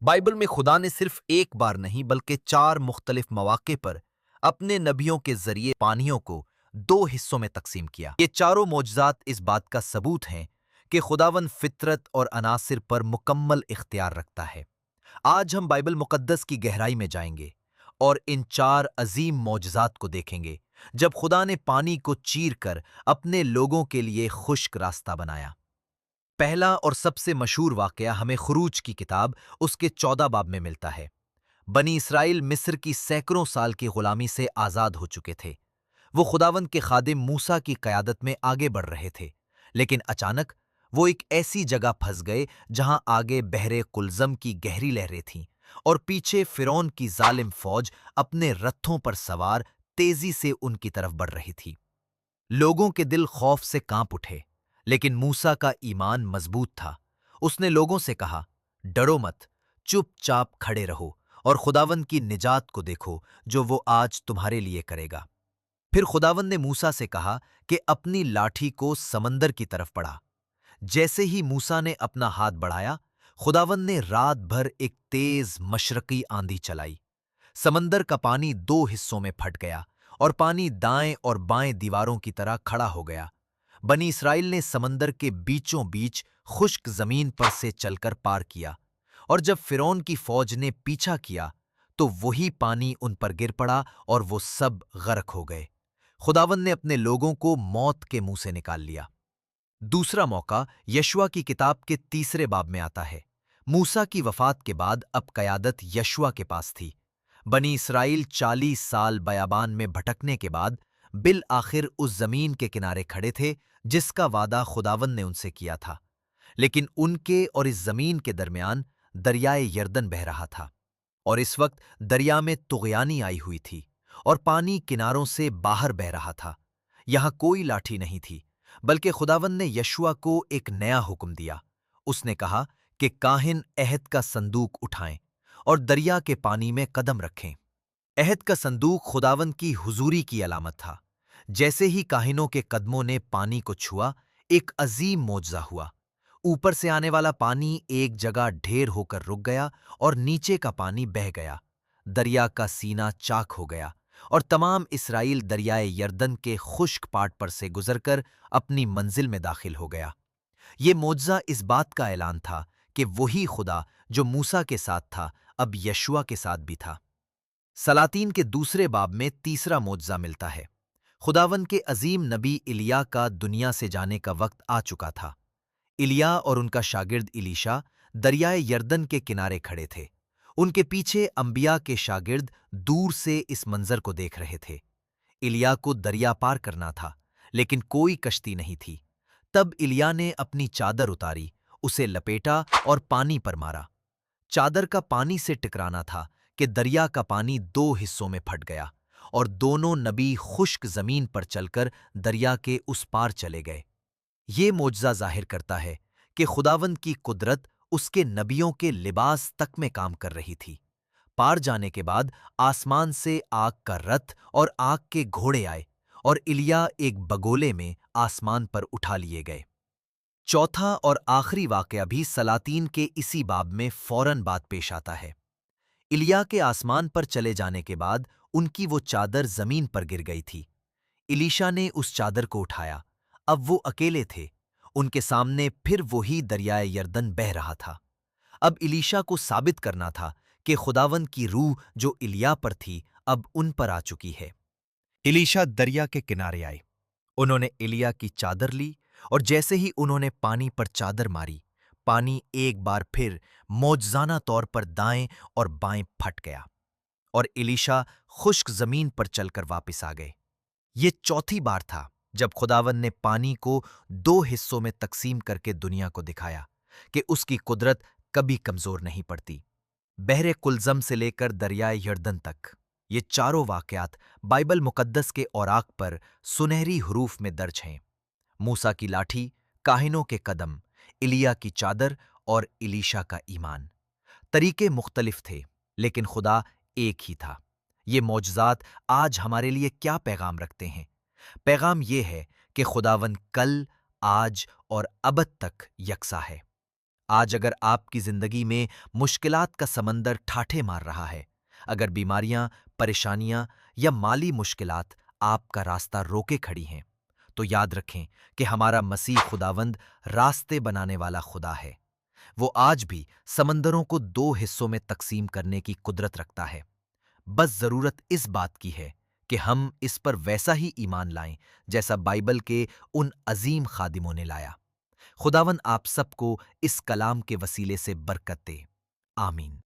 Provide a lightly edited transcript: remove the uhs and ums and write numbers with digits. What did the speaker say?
Bible میں خدا نے صرف ایک بار نہیں بلکہ 4 مختلف مواقع پر اپنے نبیوں کے ذریعے پانیوں کو 2 حصوں میں تقسیم کیا۔ یہ چاروں معجزات اس بات کا ثبوت ہیں کہ خداوند فطرت اور عناصر پر مکمل اختیار رکھتا ہے۔ آج ہم بائبل مقدس کی گہرائی میں جائیں گے اور ان 4 عظیم معجزات کو دیکھیں گے جب خدا نے پانی کو چیر کر اپنے لوگوں کے لیے خشک راستہ بنایا۔ پہلا اور سب سے مشہور واقعہ ہمیں خروج کی کتاب اس کے 14 باب میں ملتا ہے۔ بنی اسرائیل مصر کی سینکڑوں سال کی غلامی سے آزاد ہو چکے تھے۔ وہ خداوند کے خادم موسیٰ کی قیادت میں آگے بڑھ رہے تھے، لیکن اچانک وہ ایک ایسی جگہ پھنس گئے جہاں آگے بحر قلزم کی گہری لہریں تھیں اور پیچھے فرعون کی ظالم فوج اپنے رتھوں پر سوار تیزی سے ان کی طرف بڑھ رہی تھی۔ لوگوں کے دل خوف سے کانپ اٹھے، لیکن موسیٰ کا ایمان مضبوط تھا۔ اس نے لوگوں سے کہا، ڈرو مت، چپ چاپ کھڑے رہو اور خداوند کی نجات کو دیکھو جو وہ آج تمہارے لیے کرے گا۔ پھر خداوند نے موسیٰ سے کہا کہ اپنی لاٹھی کو سمندر کی طرف بڑھا۔ جیسے ہی موسیٰ نے اپنا ہاتھ بڑھایا، خداوند نے رات بھر ایک تیز مشرقی آندھی چلائی۔ سمندر کا پانی 2 حصوں میں پھٹ گیا اور پانی دائیں اور بائیں دیواروں کی طرح کھڑا ہو گیا۔ بنی اسرائیل نے سمندر کے بیچوں بیچ خشک زمین پر سے چل کر پار کیا، اور جب فرعون کی فوج نے پیچھا کیا تو وہی پانی ان پر گر پڑا اور وہ سب غرق ہو گئے۔ خداوند نے اپنے لوگوں کو موت کے منہ سے نکال لیا۔ دوسرا موقع یشوع کی کتاب کے 3 باب میں آتا ہے۔ موسیٰ کی وفات کے بعد اب قیادت یشوع کے پاس تھی۔ بنی اسرائیل 40 سال بیابان میں بھٹکنے کے بعد بالآخر اس زمین کے کنارے کھڑے تھے جس کا وعدہ خداوند نے ان سے کیا تھا، لیکن ان کے اور اس زمین کے درمیان دریائے یردن بہہ رہا تھا، اور اس وقت دریا میں طغیانی آئی ہوئی تھی اور پانی کناروں سے باہر بہہ رہا تھا۔ یہاں کوئی لاٹھی نہیں تھی، بلکہ خداوند نے یشوع کو ایک نیا حکم دیا۔ اس نے کہا کہ کاہن عہد کا صندوق اٹھائیں اور دریا کے پانی میں قدم رکھیں۔ عہد کا صندوق خداوند کی حضوری کی علامت تھا۔ جیسے ہی کاہنوں کے قدموں نے پانی کو چھوا، ایک عظیم معجزہ ہوا۔ اوپر سے آنے والا پانی ایک جگہ ڈھیر ہو کر رک گیا اور نیچے کا پانی بہہ گیا۔ دریا کا سینہ چاک ہو گیا اور تمام اسرائیل دریائے یردن کے خشک پاٹ پر سے گزر کر اپنی منزل میں داخل ہو گیا۔ یہ معجزہ اس بات کا اعلان تھا کہ وہی خدا جو موسیٰ کے ساتھ تھا اب یشوع کے ساتھ بھی تھا۔ سلاطین کے 2 باب میں تیسرا معجزہ ملتا ہے۔ خداوند کے عظیم نبی ایلیا کا دنیا سے جانے کا وقت آ چکا تھا۔ ایلیا اور ان کا شاگرد الیشا دریائے یردن کے کنارے کھڑے تھے۔ ان کے پیچھے انبیاء کے شاگرد دور سے اس منظر کو دیکھ رہے تھے۔ ایلیا کو دریا پار کرنا تھا، لیکن کوئی کشتی نہیں تھی۔ تب ایلیا نے اپنی چادر اتاری، اسے لپیٹا اور پانی پر مارا۔ چادر کا پانی سے ٹکرانا تھا کہ دریا کا پانی 2 حصوں میں پھٹ گیا اور دونوں نبی خشک زمین پر چل کر دریا کے اس پار چلے گئے۔ یہ معجزہ ظاہر کرتا ہے کہ خداوند کی قدرت اس کے نبیوں کے لباس تک میں کام کر رہی تھی۔ پار جانے کے بعد آسمان سے آگ کا رتھ اور آگ کے گھوڑے آئے اور ایلیا ایک بگولے میں آسمان پر اٹھا لیے گئے۔ چوتھا اور آخری واقعہ بھی سلاطین کے اسی باب میں فوراً بعد پیش آتا ہے۔ ایلیا کے آسمان پر چلے جانے کے بعد ان کی وہ چادر زمین پر گر گئی تھی۔ الیشا نے اس چادر کو اٹھایا۔ اب وہ اکیلے تھے۔ ان کے سامنے پھر وہی دریائے یردن بہہ رہا تھا۔ اب الیشا کو ثابت کرنا تھا کہ خداوند کی روح جو ایلیا پر تھی اب ان پر آ چکی ہے۔ الیشا دریا کے کنارے آئے۔ انہوں نے ایلیا کی چادر لی اور جیسے ہی انہوں نے پانی پر چادر ماری، پانی ایک بار پھر معجزانہ طور پر دائیں اور بائیں پھٹ گیا اور الیشا خشک زمین پر چل کر واپس آ گئے۔ یہ چوتھی بار تھا جب خداوند نے پانی کو 2 حصوں میں تقسیم کر کے دنیا کو دکھایا کہ اس کی قدرت کبھی کمزور نہیں پڑتی۔ بحر قلزم سے لے کر دریائے یردن تک یہ چاروں واقعات بائبل مقدس کے اوراق پر سنہری حروف میں درج ہیں۔ موسیٰ کی لاٹھی، کاہنوں کے قدم، ایلیا کی چادر اور الیشا کا ایمان۔ طریقے مختلف تھے، لیکن خدا ایک ہی تھا۔ یہ معجزات آج ہمارے لیے کیا پیغام رکھتے ہیں؟ پیغام یہ ہے کہ خداوند کل، آج اور ابد تک یکساں ہے۔ آج اگر آپ کی زندگی میں مشکلات کا سمندر ٹھاٹھے مار رہا ہے، اگر بیماریاں، پریشانیاں یا مالی مشکلات آپ کا راستہ روکے کھڑی ہیں، تو یاد رکھیں کہ ہمارا مسیح خداوند راستے بنانے والا خدا ہے۔ وہ آج بھی سمندروں کو دو حصوں میں تقسیم کرنے کی قدرت رکھتا ہے۔ بس ضرورت اس بات کی ہے کہ ہم اس پر ویسا ہی ایمان لائیں جیسا بائبل کے ان عظیم خادموں نے لایا۔ خداوند آپ سب کو اس کلام کے وسیلے سے برکت دے۔ آمین۔